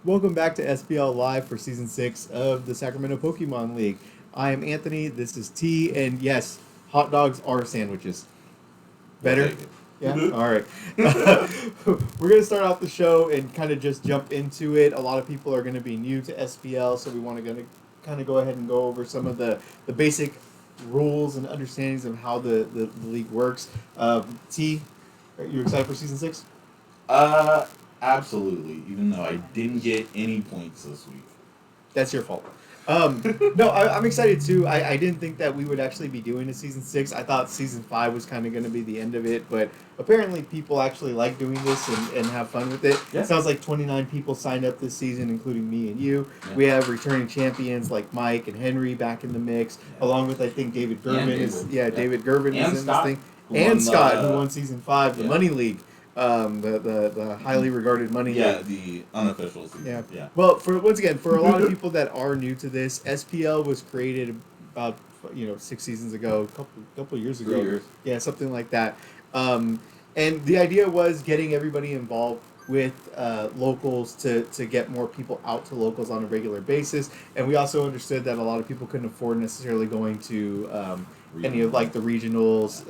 Welcome back to SPL Live for Season 6 of the Sacramento Pokemon League. I am Anthony, this is T, and yes, hot dogs are sandwiches. We'll Better? take it. Yeah? All right. We're going to start off the show and kind of just jump into it. A lot of people are going to be new to SPL, so we want to kind of go ahead and go over some of the basic rules and understandings of how the league works. T, are you excited for Season 6? Uh, Absolutely. Even though I didn't get any points this week. That's your fault. No, I'm excited too. I didn't think that we would actually be doing a season 6. I thought season 5 was kind of going to be the end of it, but apparently people actually like doing this and have fun with it. Yeah. It sounds like 29 people signed up this season, including me and you. Yeah. We have returning champions like Mike and Henry back in the mix, along with I think David Gervin David Gervin And is in Scott, this thing, and Scott who won season 5, the Money League. The highly regarded money. Yeah, the unofficial season. Yeah. Well, for a lot of people that are new to this, SPL was created about 6 seasons ago, couple years ago. 3 years. Yeah, something like that. And the idea was getting everybody involved with locals to get more people out to locals on a regular basis. And we also understood that a lot of people couldn't afford necessarily going to any of like the regionals,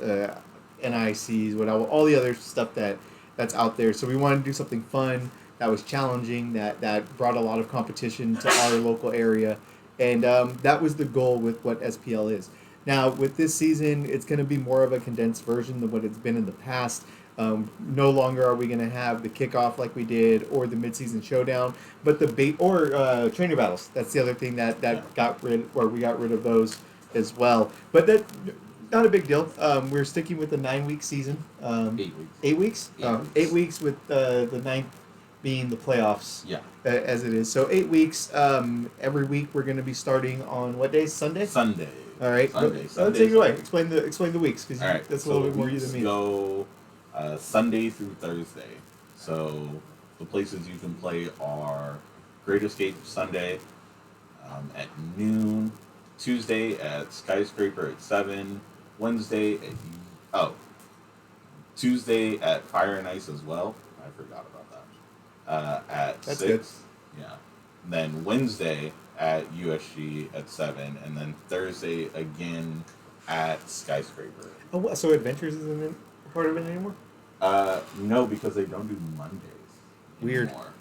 NICs, whatever, all the other stuff that's out there. So we wanted to do something fun that was challenging, that brought a lot of competition to our local area, and that was the goal with what SPL is. Now with this season, it's going to be more of a condensed version than what it's been in the past. No longer are we going to have the kickoff like we did, or the midseason showdown, but trainer battles. That's the other thing that we got rid of those as well. But that. Not a big deal. We're sticking with the 9-week season. 8 weeks. 8 weeks? 8 weeks. 8 weeks with the ninth being the playoffs. Yeah. As it is. So 8 weeks. Every week we're going to be starting on what day? Sunday? Sunday. All right. Sunday. Take it away. Explain the weeks, because All right. that's a little bit more you than me. Go Sunday through Thursday. So the places you can play are Great Escape Sunday at noon, Tuesday at Skyscraper at 7, Tuesday at Fire and Ice as well. I forgot about that. At That's 6. good. Yeah. Then Wednesday at USG at 7, and then Thursday again at Skyscraper. Oh, so Adventures isn't a part of it anymore? No, because they don't do Mondays Weird. anymore.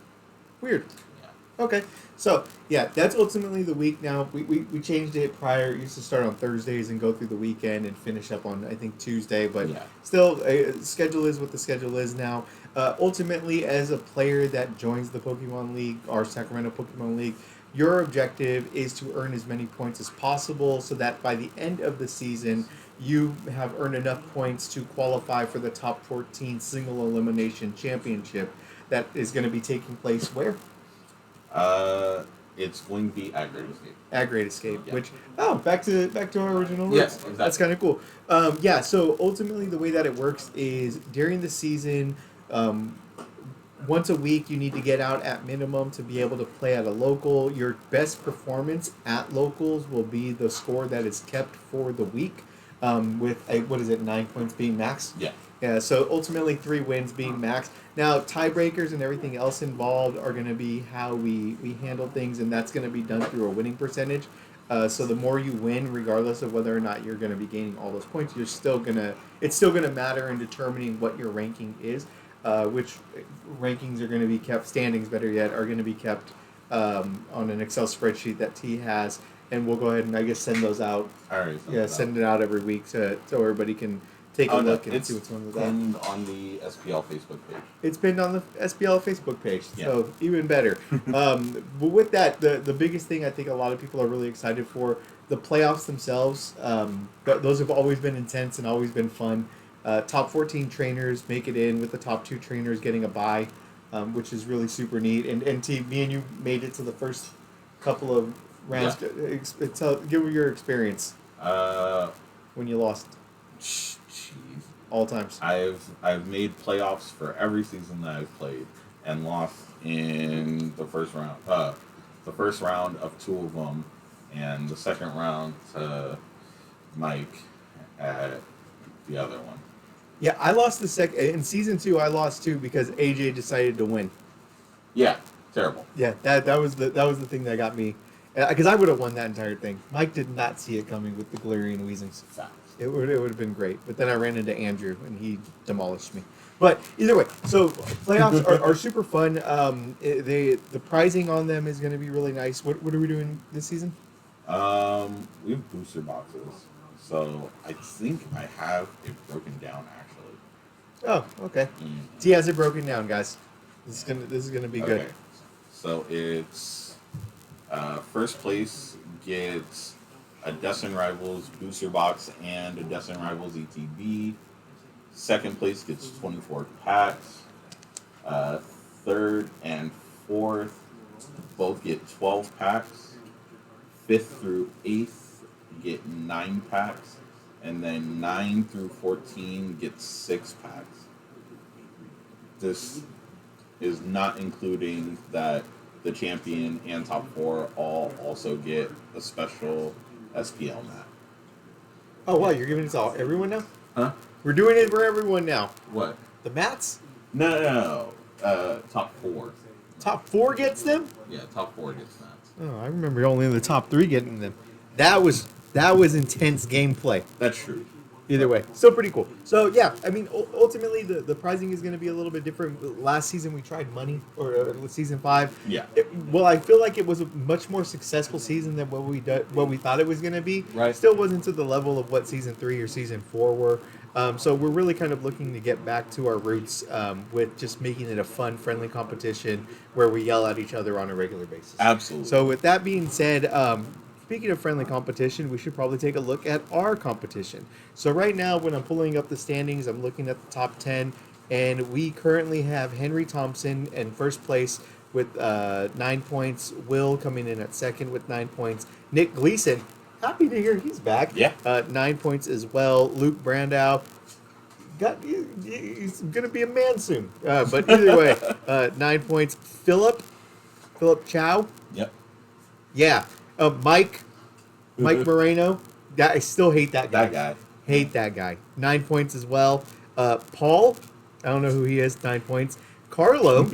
Weird. Yeah. Okay, so yeah, that's ultimately the week now. We changed it prior. It used to start on Thursdays and go through the weekend and finish up on I think Tuesday, but still, schedule is what the schedule is now. Ultimately, as a player that joins the Pokemon League, our Sacramento Pokemon League, your objective is to earn as many points as possible, so that by the end of the season, you have earned enough points to qualify for the top 14 single elimination championship that is going to be taking place where? It's going to be at Great Escape. At Great Escape, Yeah. which back to our original roots. Yes, exactly. That's kind of cool. So ultimately the way that it works is during the season, once a week you need to get out at minimum to be able to play at a local. Your best performance at locals will be the score that is kept for the week, with 9 points being max. Yeah. Yeah, so ultimately 3 wins being max. Now, tiebreakers and everything else involved are going to be how we handle things, and that's going to be done through a winning percentage. So the more you win, regardless of whether or not you're going to be gaining all those points, it's still going to matter in determining what your ranking is, which rankings are going to be kept, standings better yet, are going to be kept on an Excel spreadsheet that T has, and we'll go ahead and I guess send those out. All right. Send it out every week so everybody can take a look and see what's going on with that. It's on the SPL Facebook page. It's been on the SPL Facebook page, so even better. But with that, the biggest thing I think a lot of people are really excited for, the playoffs themselves. Those have always been intense and always been fun. Top 14 trainers make it in, with the top 2 trainers getting a bye, which is really super neat. And T, me and you made it to the first couple of rounds. Yeah. Give me your experience when you lost. All times. I've made playoffs for every season that I've played, and lost in the first round. The first round of 2 of them, and the second round to Mike at the other one. Yeah, I lost the second in season 2. I lost 2 because AJ decided to win. Yeah, Terrible. Yeah, that was the thing that got me, because I would have won that entire thing. Mike did not see it coming with the Galarian Weezings. Facts. It would have been great, but then I ran into Andrew and he demolished me. But either way, so playoffs are super fun. The pricing on them is going to be really nice. What are we doing this season? We have booster boxes, so I think I have it broken down actually. Oh, okay. Mm. He has it broken down, guys. This is gonna be good. Okay. So it's first place gets a Destin Rivals booster box and a Destin Rivals ETB. Second place gets 24 packs. Third and fourth both get 12 packs. Fifth through eighth get 9 packs. And then 9 through 14 get 6 packs. This is not including that the champion and top 4 all also get a special SPL mat. Oh wow, you're giving it to everyone now? Huh? We're doing it for everyone now. What? The mats? No. Top 4. Top 4 gets them? Yeah, top 4 gets mats. Oh, I remember only the top 3 getting them. That was intense gameplay. That's true. Either way, still pretty cool. So yeah, I mean, ultimately the pricing is going to be a little bit different. Last season we tried money, or season 5. Yeah. Well, I feel like it was a much more successful season than what we thought it was going to be. Right. Still wasn't to the level of what season 3 or season 4 were. So we're really kind of looking to get back to our roots with just making it a fun, friendly competition where we yell at each other on a regular basis. Absolutely. So with that being said, speaking of friendly competition, we should probably take a look at our competition. So right now, when I'm pulling up the standings, I'm looking at the top 10, and we currently have Henry Thompson in first place with 9 points. Will coming in at second with 9 points. Nick Gleason, happy to hear he's back. Yeah. 9 points as well. Luke Brandow, he's going to be a man soon. But either way, 9 points. Philip Chow. Yep. Yeah. Mike Moreno. I still hate that guy. That guy. Hate that guy. 9 points as well. Paul. I don't know who he is. 9 points. Carlo.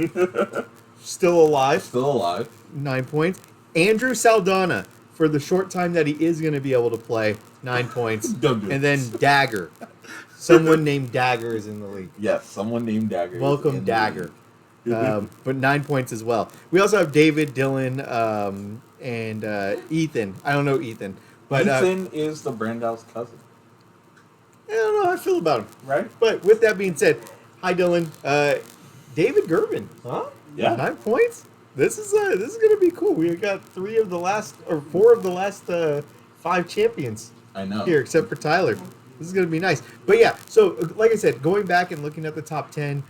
Still alive. Still alive. 9 points. Andrew Saldana. For the short time that he is going to be able to play. 9 points. Don't do it. And then Dagger. Someone named Dagger is in the league. Yes, someone named Dagger. Welcome, Dagger. But 9 points as well. We also have David, Dylan, and Ethan. I don't know Ethan. But Ethan is the Brandow's cousin. I don't know how I feel about him. Right? But with that being said, hi Dylan. David Gervin. Huh? Yeah. 9 points. This is gonna be cool. We got 4 of the last 5 champions. I know. Here, except for Tyler. This is gonna be nice. But yeah, so like I said, going back and looking at the top 10,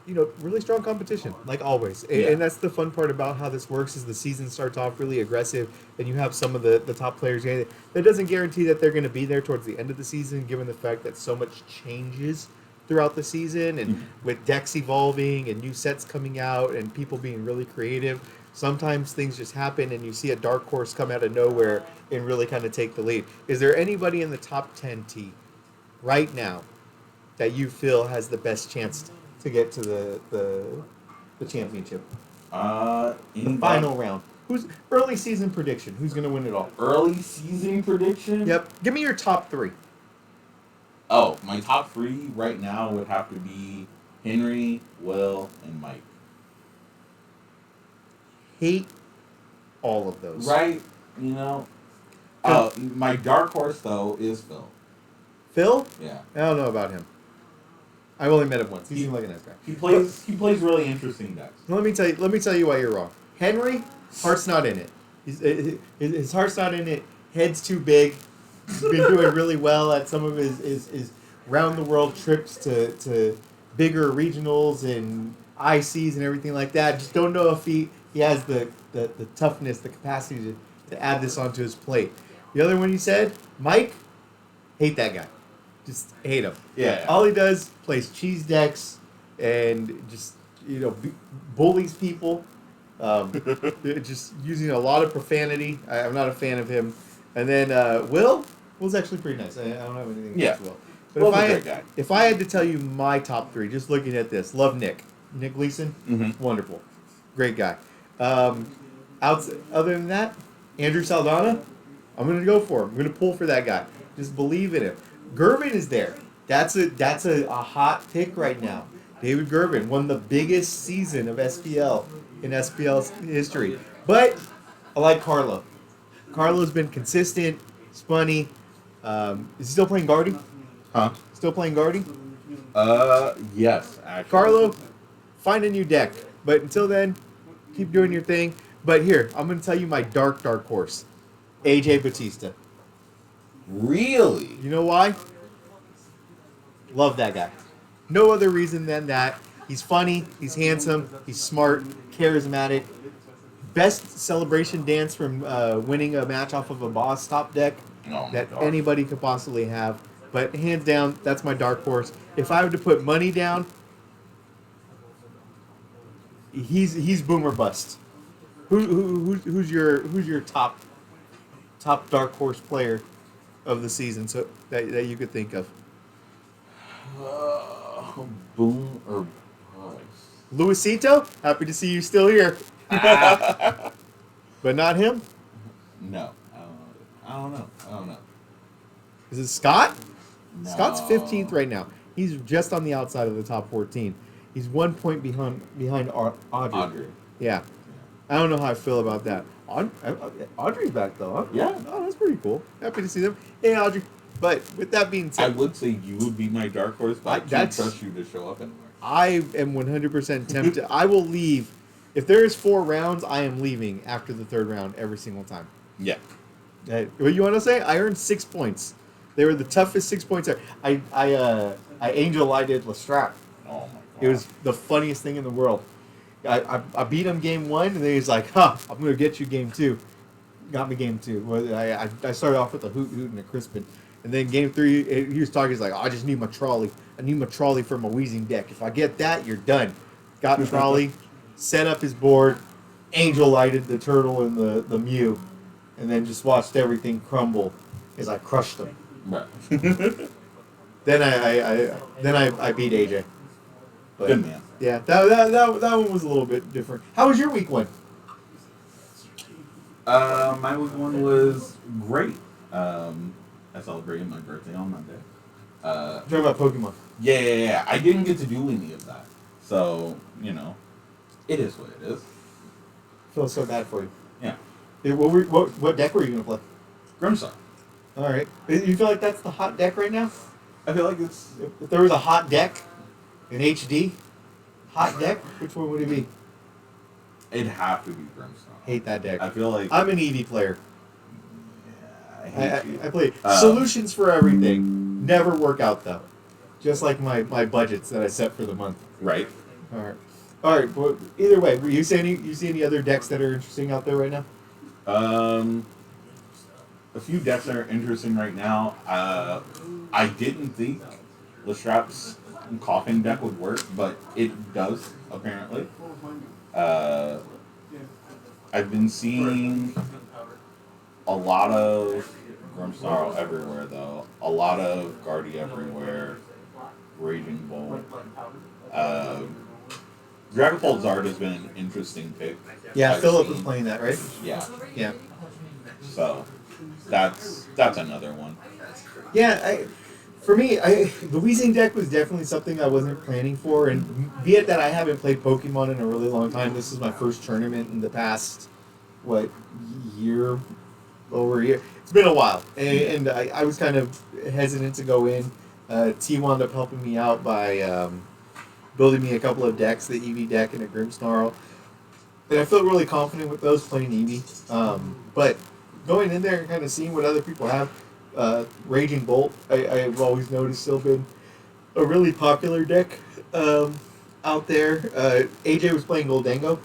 really strong competition, like always. Yeah. And that's the fun part about how this works is the season starts off really aggressive, and you have some of the top players. That doesn't guarantee that they're going to be there towards the end of the season, given the fact that so much changes throughout the season, and with decks evolving and new sets coming out and people being really creative. Sometimes things just happen and you see a dark horse come out of nowhere and really kind of take the lead. Is there anybody in the top 10, T, right now that you feel has the best chance to get to the championship? In Final round. Who's early season prediction? Who's going to win it all? early season prediction? Yep. Give me your top 3. Oh, my top 3 right now would have to be Henry, Will, and Mike. Hate all of those. Right? My dark horse though is Phil. Phil? Yeah. I don't know about him. I've only met him once. He seems like a nice guy. He plays really interesting decks. Let me tell you why you're wrong. Henry, heart's not in it. His heart's not in it. Head's too big. He's been doing really well at some of his round the world trips to bigger regionals and ICs and everything like that. Just don't know if he has the toughness, the capacity to add this onto his plate. The other one you said, Mike, hate that guy. Just hate him. Yeah. All he does, plays cheese decks and just, bullies people. Just using a lot of profanity. I'm not a fan of him. And then Will's actually pretty nice. I don't have anything against Will. But Will's a great guy. if I had to tell you my top 3, just looking at this, love Nick. Nick Gleason, wonderful. Great guy. Other than that, Andrew Saldana, I'm gonna go for him. I'm gonna pull for that guy. Just believe in him. Gervin is there. That's a hot pick right now. David Gervin won the biggest season of SPL in SPL's history. But I like Carlo. Carlo's been consistent. He's funny. Is he still playing Guardy? Huh? Still playing Guardy? Yes, actually. Carlo, find a new deck. But until then, keep doing your thing. But here, I'm going to tell you my dark horse. AJ Batista. Really? You know why? Love that guy. No other reason than that. He's funny, he's handsome, he's smart, charismatic. Best celebration dance from winning a match off of a boss top deck Oh my that God. anybody could possibly have. But hands down, that's my dark horse. If I were to put money down, he's boomer bust. Who's your top dark horse player of the season? So that you could think of. Boom or bust? Luisito, happy to see you still here. But not him. No. I don't know. Is it Scott? No. Scott's 15th right now. He's just on the outside of the top 14. He's 1 point behind Audrey. Yeah. I don't know how I feel about that. Audrey's back though, huh? Yeah. Oh, that's pretty cool. Happy to see them. Hey, Audrey. But with that being I said, would say you would be my dark horse, but I can't that's- trust you to show up anywhere. I am 100% tempted. I will leave. If there is 4 rounds, I am leaving after the 3rd round every single time. Yeah. What you want to say? I earned 6 points. They were the toughest 6 points. I angel lighted Lestrade. Oh my God. It was the funniest thing in the world. I beat him game 1, and then he's like, "Huh, I'm gonna get you game 2." Got me game 2. Well, I started off with a hoot and a crispin, and then game 3, he was talking. He's like, "I just need my trolley. I need my trolley for my wheezing deck. If I get that, you're done." Got trolley, set up his board, angel lighted the turtle and the Mew, and then just watched everything crumble as I crushed them. Right. Then I beat AJ. But, Good man. Yeah, that one was a little bit different. How was your week one? My week one was great. I celebrated my birthday on Monday. Talking about Pokemon. Yeah. I didn't get to do any of that. So, it is what it is. I feel so bad for you. Yeah. What deck were you gonna play? Grimstar. All right. You feel like that's the hot deck right now? I feel like it's... If there was a hot deck, an HD hot deck, which one would it be? It'd have to be Grimstar. Hate that deck. I feel like... I'm an Eevee player. I hate you. I play solutions for everything. Never work out though. Just like my budgets that I set for the month. Right. All right. Well, either way, you see any other decks that are interesting out there right now? A few decks that are interesting right now. I didn't think Lestrade's Coffin deck would work, but it does, apparently. I've been seeing a lot of Grimsnarl everywhere, though. A lot of Guardy everywhere. Raging Bolt. Dragapult Zard has been an interesting pick. Yeah, I've Philip seen. was playing that, right? Yeah. Yeah. So that's another one. Yeah, for me, the Weezing deck was definitely something I wasn't planning for, and be it that I haven't played Pokemon in a really long time. This is my first tournament in the past, year, over a year. It's been a while, and I was kind of hesitant to go in. T wound up helping me out by building me a couple of decks, the Eevee deck and a Grimmsnarl. And I felt really confident with those playing Eevee. But going in there and kind of seeing what other people have, Raging Bolt, I've always noticed still been a really popular deck out there. AJ was playing Goldango.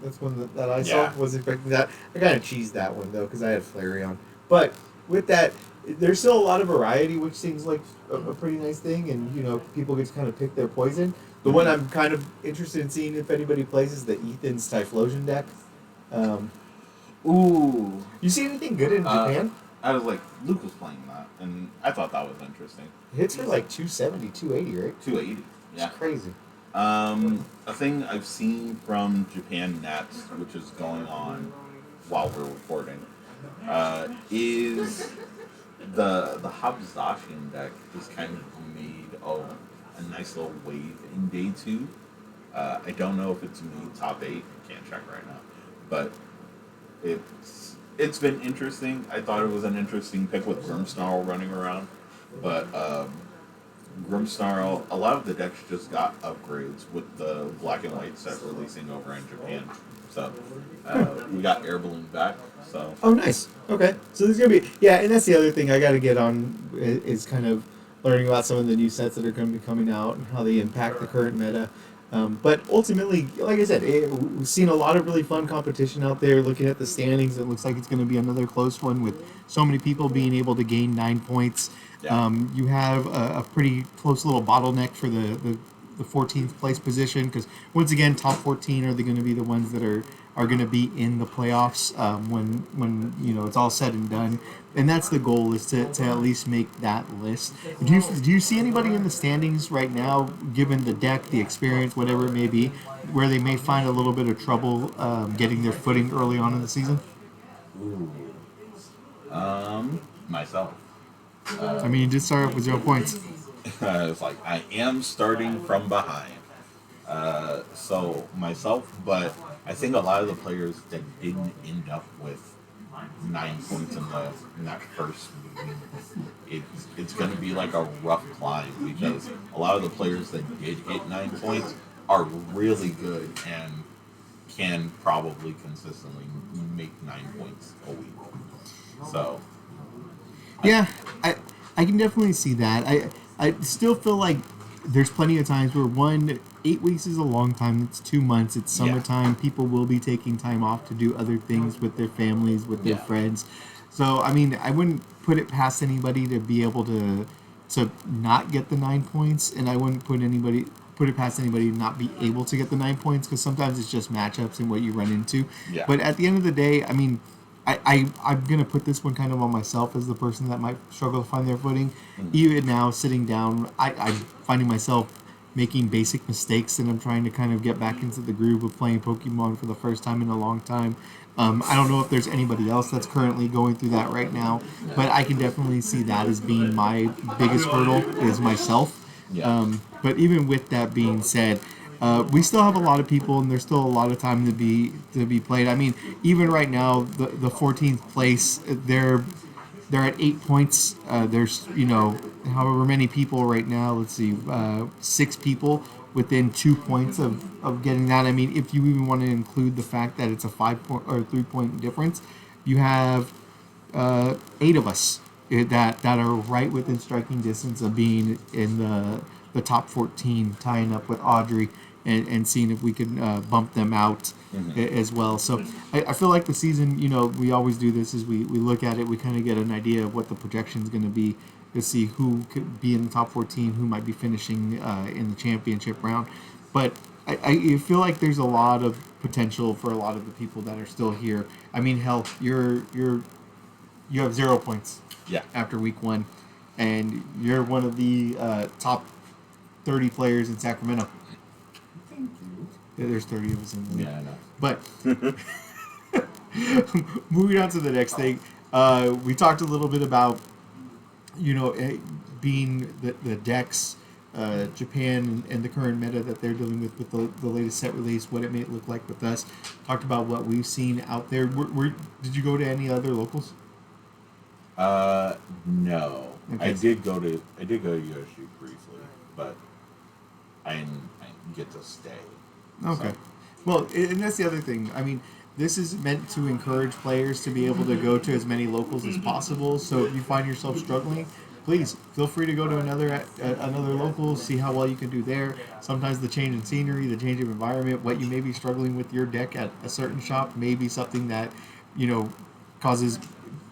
That's one that I saw. Yeah. Wasn't expecting that. I kind of cheesed that one though because I had Flareon. But with that, there's still a lot of variety, which seems like a pretty nice thing. And people get to kind of pick their poison. The one I'm kind of interested in seeing if anybody plays is the Ethan's Typhlosion deck. Ooh. You see anything good in Japan? I was like, Luke was playing that, and I thought that was interesting. Hits are like 270, 280, right? 280. Yeah. It's crazy. A thing I've seen from Japan Nets, which is going on while we're recording, is the Habsashian deck is kind of made a nice little wave in day two. I don't know if it's made top eight. Can't check right now, but it's been interesting. I thought it was an interesting pick with Grimsnarl running around, but Grimsnarl, a lot of the decks just got upgrades with the black and white set releasing over in Japan. So we got Air Balloon back. So Oh, nice. Okay, so there's gonna be and that's the other thing I got to get on is kind of learning about some of the new sets that are going to be coming out and how they impact the current meta. But ultimately, like I said, we've seen a lot of really fun competition out there. Looking at the standings, it looks like it's going to be another close one with so many people being able to gain 9 points. yeah, You have a pretty close little bottleneck for the 14th place position because once again, top 14 are they going to be the ones that are going to be in the playoffs when it's all said and done, and that's the goal is to at least make that list. Do you see anybody in the standings right now, given the deck, the experience, whatever it may be, where they may find a little bit of trouble getting their footing early on in the season? ooh, myself. I mean, you did start off with 0 points. It's like I am starting from behind. So myself, but I think a lot of the players that didn't end up with 9 points in that first meeting, it's going to be like a rough climb because a lot of the players that did hit 9 points are really good and can probably consistently make 9 points a week. So Yeah, I can definitely see that. I still feel like there's plenty of times where 8 weeks is a long time. It's 2 months. It's yeah, summertime. People will be taking time off to do other things with their families, with their yeah, friends. So I mean, I wouldn't put it past anybody to be able to not get the 9 points, and I wouldn't put it past anybody to not be able to get the 9 points because sometimes it's just matchups and what you run into. yeah. But at the end of the day, I mean, I'm gonna put this one kind of on myself as the person that might struggle to find their footing. Mm. Even now, sitting down, I'm finding myself making basic mistakes, and I'm trying to kind of get back into the groove of playing Pokemon for the first time in a long time. I don't know if there's anybody else that's currently going through that right now, but I can definitely see that as being my biggest hurdle is myself. Yeah. But even with that being said, we still have a lot of people, and there's still a lot of time to be played. I mean, even right now, the 14th place, they're at 8 points. There's however many people right now. Let's see, 6 people within 2 points of getting that. I mean, if you even want to include the fact that it's a 5 point or 3 point difference, you have 8 of us that are right within striking distance of being in the top 14, tying up with Audrey and seeing if we can bump them out Hmm. as well. So I feel like the season, we always do this is we look at it, we kind of get an idea of what the projection is going to be to see who could be in the top 14, who might be finishing in the championship round. But I feel like there's a lot of potential for a lot of the people that are still here. I mean, hell, you have 0 points Yeah. after week one, and you're one of the top 30 players in Sacramento. Thank you. There's 30 of us in the league. Yeah, I know. But moving on to the next thing, we talked a little bit about being the decks, Japan and the current meta that they're dealing with the latest set release, what it may look like with us. Talked about what we've seen out there. Did you go to any other locals? No. Okay. I did go to USU briefly, but I didn't get to stay. Okay. So, Well, and that's the other thing. I mean, this is meant to encourage players to be able to go to as many locals as possible. So if you find yourself struggling, please feel free to go to another local, see how well you can do there. Sometimes the change in scenery, the change of environment, what you may be struggling with your deck at a certain shop may be something that causes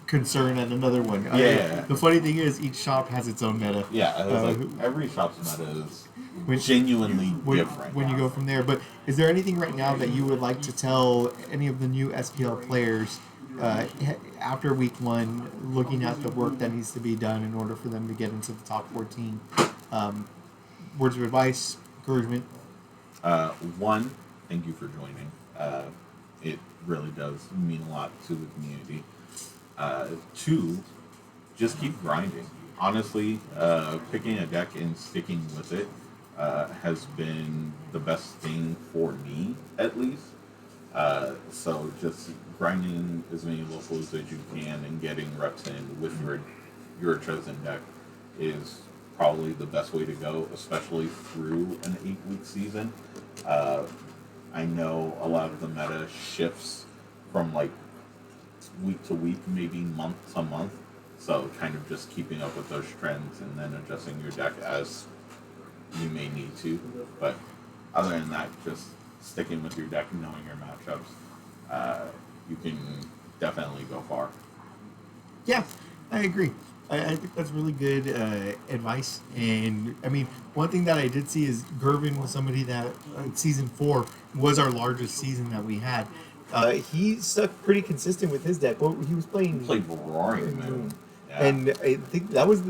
concern at another one. yeah. The funny thing is, each shop has its own meta. Yeah, it was Uh, like every shop's meta is when, genuinely when, different. when you go from there. But is there anything right now that you would like to tell any of the new SPL players after week one, looking at the work that needs to be done in order for them to get into the top 14? Um, Words of advice, encouragement. One, thank you for joining. It really does mean a lot to the community. Two, just keep grinding. Honestly, picking a deck and sticking with it has been the best thing for me, at least. So just grinding as many locals as you can and getting reps in with your chosen deck is probably the best way to go, especially through an 8 week season. Uh, I know a lot of the meta shifts from like week to week, maybe month to month. So kind of just keeping up with those trends and then adjusting your deck as you may need to. But other than that, just sticking with your deck and knowing your matchups, you can definitely go far. Yeah, I agree. I think that's really good advice. And I mean, one thing that I did see is Gervin was somebody that season 4 was our largest season that we had. He stuck pretty consistent with his deck. Well, he was playing Played Roaring Moon. Yeah. and I think that was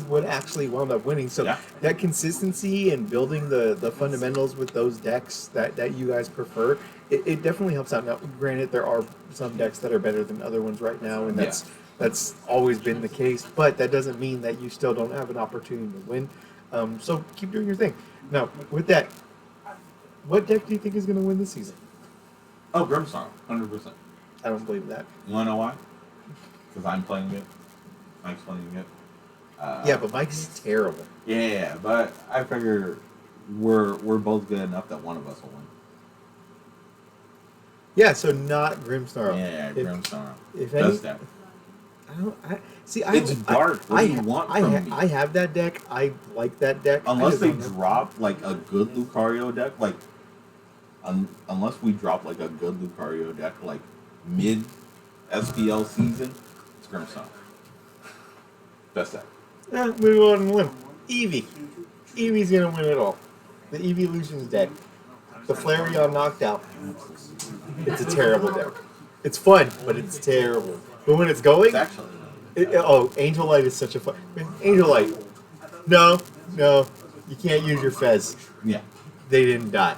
what actually wound up winning. So Yeah. that consistency and building the fundamentals with those decks that you guys prefer, it definitely helps out. Now, granted, there are some decks that are better than other ones right now, and that's always been the case. But that doesn't mean that you still don't have an opportunity to win. So keep doing your thing. Now, with that, what deck do you think is going to win this season? Oh, Grimstar, 100%. I don't believe that. You want to know why? Because I'm playing it. Mike's playing it. Yeah, but Mike's terrible. Yeah, but I figure we're both good enough that one of us will win. Yeah, so not Grimstar. Yeah, Grimstar. If Does any, that. I don't. See, It's dark. What do you want from me? I have that deck. I like that deck. Unless they drop like a good Lucario deck, like unless we drop like a good Lucario deck, like mid SPL season, it's Grimstone. Best deck. Yeah, we go on and win. Eevee. Eevee's gonna win it all. The Eeveelution's dead. The Flareon knocked out. It's a terrible deck. It's fun, but it's terrible. But when it's going, It's actually. Angel Light is such a fun. Angel Light. No, you can't use your Fez. Yeah. They didn't die.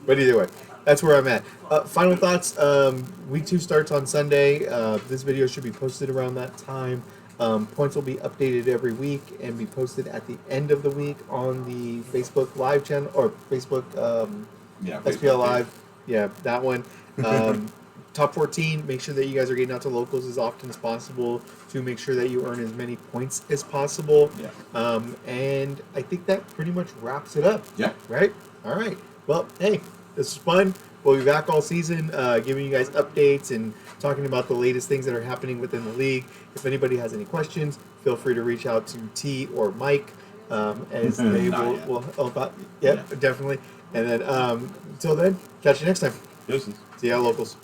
But either way, that's where I'm at. Final thoughts. Week 2 starts on Sunday. This video should be posted around that time. Points will be updated every week and be posted at the end of the week on the Facebook Live channel or Facebook SPL Live. Yeah, that one. Top 14, make sure that you guys are getting out to locals as often as possible to make sure that you earn as many points as possible. Yeah. And I think that pretty much wraps it up. Yeah. Right? All right. Well, hey, this is fun. We'll be back all season giving you guys updates and talking about the latest things that are happening within the league. If anybody has any questions, feel free to reach out to T or Mike as they will help out. Yep, Yeah. definitely. And then until then, catch you next time. Deuces. See ya, locals.